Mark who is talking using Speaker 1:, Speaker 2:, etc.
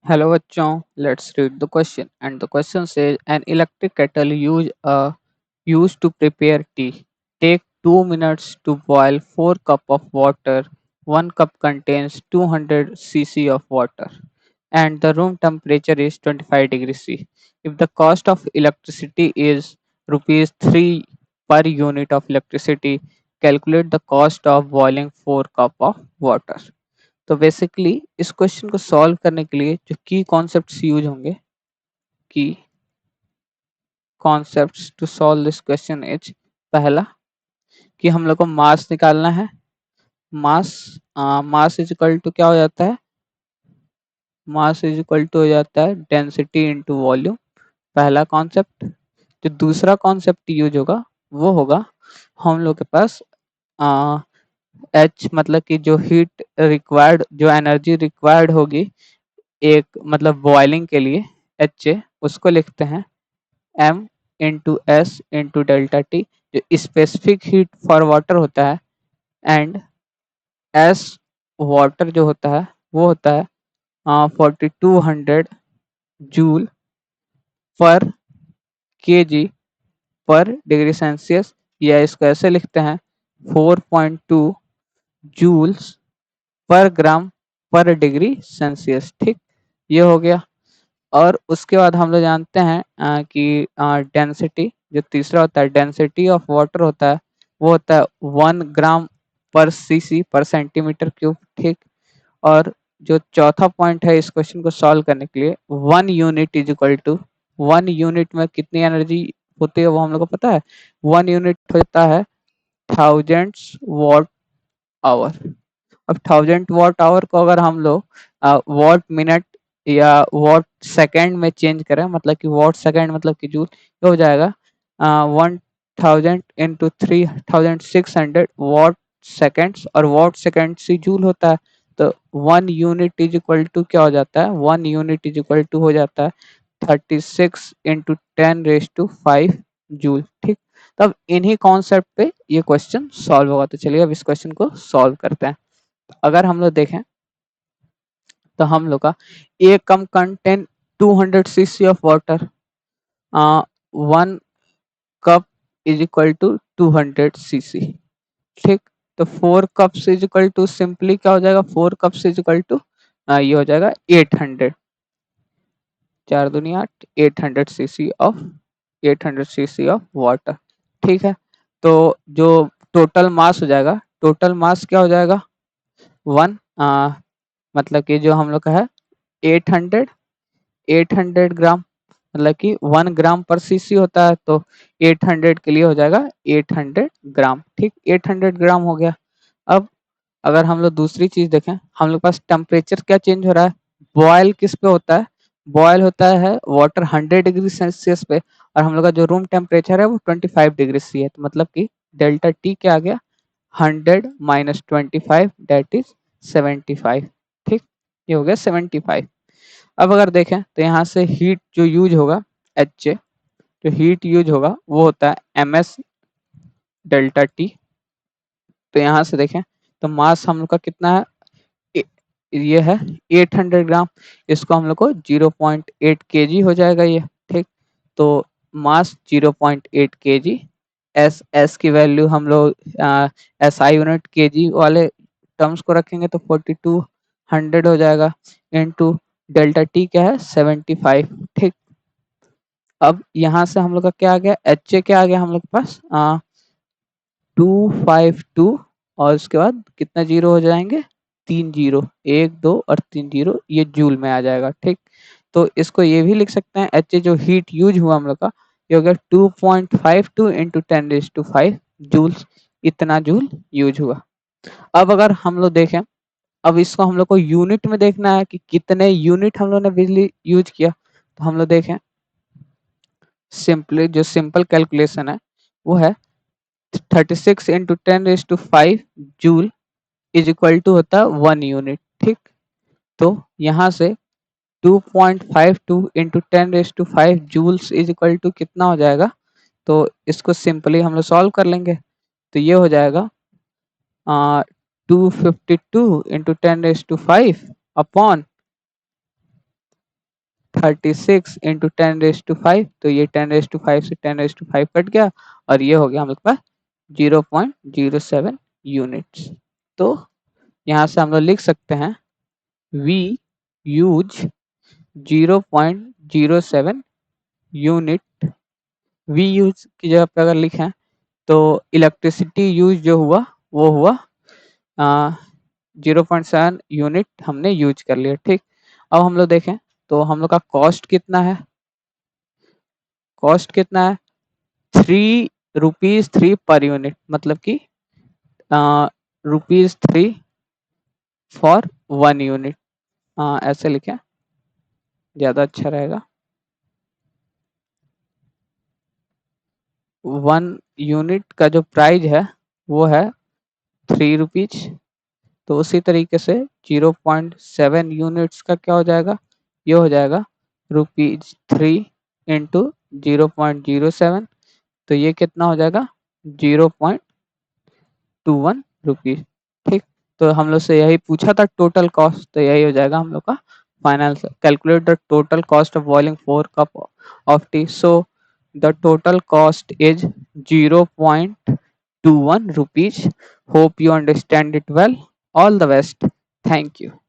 Speaker 1: Hello bachchon, let's read the question. And the question says an electric kettle used to prepare tea. Take 2 minutes to boil 4 cup of water. 1 cup contains 200 cc of water and the room temperature is 25 degrees C. If the cost of electricity is rupees 3 per unit of electricity, calculate the cost of boiling 4 cup of water. तो basically इस question को solve करने के लिए जो की concepts use होंगे की concepts to solve this question is पहला कि हम लोग को मास निकालना है। Mass mass is equal to क्या हो जाता है? मास इज इक्वल टू हो जाता है डेंसिटी इनटू वॉल्यूम, पहला कॉन्सेप्ट। जो दूसरा कॉन्सेप्ट यूज होगा वो होगा हम लोग के पास एच मतलब कि जो हीट रिक्वायर्ड, जो एनर्जी रिक्वायर्ड होगी एक मतलब बॉइलिंग के लिए एच ए, उसको लिखते हैं M into S into delta T जो स्पेसिफिक हीट फॉर वाटर होता है, एंड एस वाटर जो होता है वो होता है 4200 जूल पर के जी पर डिग्री सेल्सियस, या इसको ऐसे लिखते हैं 4.2 जूल्स पर ग्राम पर डिग्री सेल्सियस। ठीक, ये हो गया। और उसके बाद हम लोग जानते हैं कि डेंसिटी जो तीसरा होता है डेंसिटी ऑफ वाटर होता है वो होता है 1 ग्राम पर सीसी पर सेंटीमीटर क्यूब। ठीक, और जो चौथा पॉइंट है इस क्वेश्चन को सॉल्व करने के लिए 1 unit is equal to 1 unit में कितनी एनर्जी होती है वो हम लोग को पता है। 1 यूनिट होता है थाउजेंड्स वॉट आवर। अब 1000 वॉट आवर को अगर हम लोग वॉट मिनट या वॉट सेकेंड में चेंज करें, मतलब कि वॉट सेकेंड मतलब कि जूल, ये हो जाएगा 1000 इंटू 3600 वॉट सेकेंड्स, और वॉट सेकेंड से जूल होता है। तो 1 यूनिट इज इक्वल टू क्या हो जाता है? 1 यूनिट इज इक्वल टू हो जाता है 36 इंटू 10⁵ जूल। ठीक, तब इन्हीं कॉन्सेप्ट पे ये क्वेश्चन सॉल्व होगा। तो चलिए अब इस क्वेश्चन को सॉल्व करते हैं। अगर हम लोग देखें तो हम लोग का एक कम contain 200 cc of water, 1 cup is equal to 200 cc. ठीक, तो 4 cup is equal to simply क्या हो जाएगा? 4 कप इज इक्वल टू ये हो जाएगा 800, 4 दूनी 8, 800 सीसी ऑफ वाटर। ठीक है, तो जो टोटल मास हो जाएगा, टोटल मास क्या हो जाएगा? 1 मतलब कि जो हम लोग का है 800 800 ग्राम, मतलब कि 1 ग्राम पर सीसी होता है, तो 800 के लिए हो जाएगा 800 ग्राम। ठीक, 800 ग्राम हो गया। अब अगर हम लोग दूसरी चीज देखें, हम लोग के पास टेम्परेचर क्या चेंज हो रहा है? बॉयल किस पे होता है? बॉयल होता है वाटर 100 डिग्री सेल्सियस पे, और हम लोग का जो रूम टेम्परेचर है वो 25 डिग्री सी है। तो मतलब कि डेल्टा टी क्या आ गया? 100 माइनस 25 डेट इज 75। ठीक, ये हो गया 75। अब अगर देखें तो यहाँ से हीट जो यूज होगा एच ए, जो हीट यूज होगा वो होता है एम एस डेल्टा टी। तो यहाँ से देखें तो मास हम लोग का कितना है? ए- ये है 800 ग्राम। इसको हम लोग को 0.8 केजी हो जाएगा ये। ठीक, तो मास 0.8 केजी। एस की वैल्यू हम लोग एस आई यूनिट केजी वाले टर्म्स को रखेंगे तो 4200 हो जाएगा, इनटू डेल्टा टी क्या है? 75। ठीक, अब यहाँ से हम लोग का क्या आ गया? एच ए क्या आ गया हम लोग के पास? 252, और उसके बाद कितना जीरो हो जाएंगे? 3 जीरो, 1 2 और 3 जीरो, ये जूल में आ जाएगा। ठीक, तो इसको ये भी लिख सकते हैं एच ए जो हीट यूज हुआ हम लोग का, ये हो गया 2.52 इंटू 10⁵ जूल्स, इतना जूल यूज हुआ। अब अगर हम लोग देखें, अब इसको हम लोग को यूनिट में देखना है कि कितने यूनिट हम लोग ने बिजली यूज किया। तो हम लोग देखें सिंपली, जो सिंपल कैलकुलेशन है वो है 36 into 10⁵ joule is equal to होता है 1 यूनिट। ठीक, तो यहाँ से 2.52 into 10⁵ joules is equal to कितना हो जाएगा? तो इसको सिंपली हम लोग सॉल्व कर लेंगे। तो ये हो जाएगा 252 इंटू 10⁵ अपॉन 36 इंटू 10⁵ तो ये 10⁵ से 10⁵ कट गया और ये हो गया हम लोग का 0.07 यूनिट्स। तो यहाँ से हम लोग लिख सकते हैं we use 0.07 unit. We use की जगह पे अगर लिखें तो इलेक्ट्रिसिटी यूज जो हुआ वो हुआ 0.7 यूनिट हमने यूज कर लिया। ठीक, अब हम लोग देखें तो हम लोग का कॉस्ट कितना है, कॉस्ट कितना है 3 रुपीज 3 पर यूनिट, मतलब कि ₹3 फॉर 1 यूनिट। ऐसे लिखें ज़्यादा अच्छा रहेगा। 1 यूनिट का जो प्राइस है वो है 3 रुपीज। तो उसी तरीके से 0.7 यूनिट्स का क्या हो जाएगा, ये हो जाएगा ₹3 इंटू 0.07, तो ये कितना हो जाएगा 0.21 रुपीज। ठीक, तो हम लोग से यही पूछा था टोटल कॉस्ट, तो यही हो जाएगा हम लोग का final. Calculate the total cost of boiling 4 cup of T. So the total cost is 0.21 rupees. Hope you understand it well. All the best. Thank you.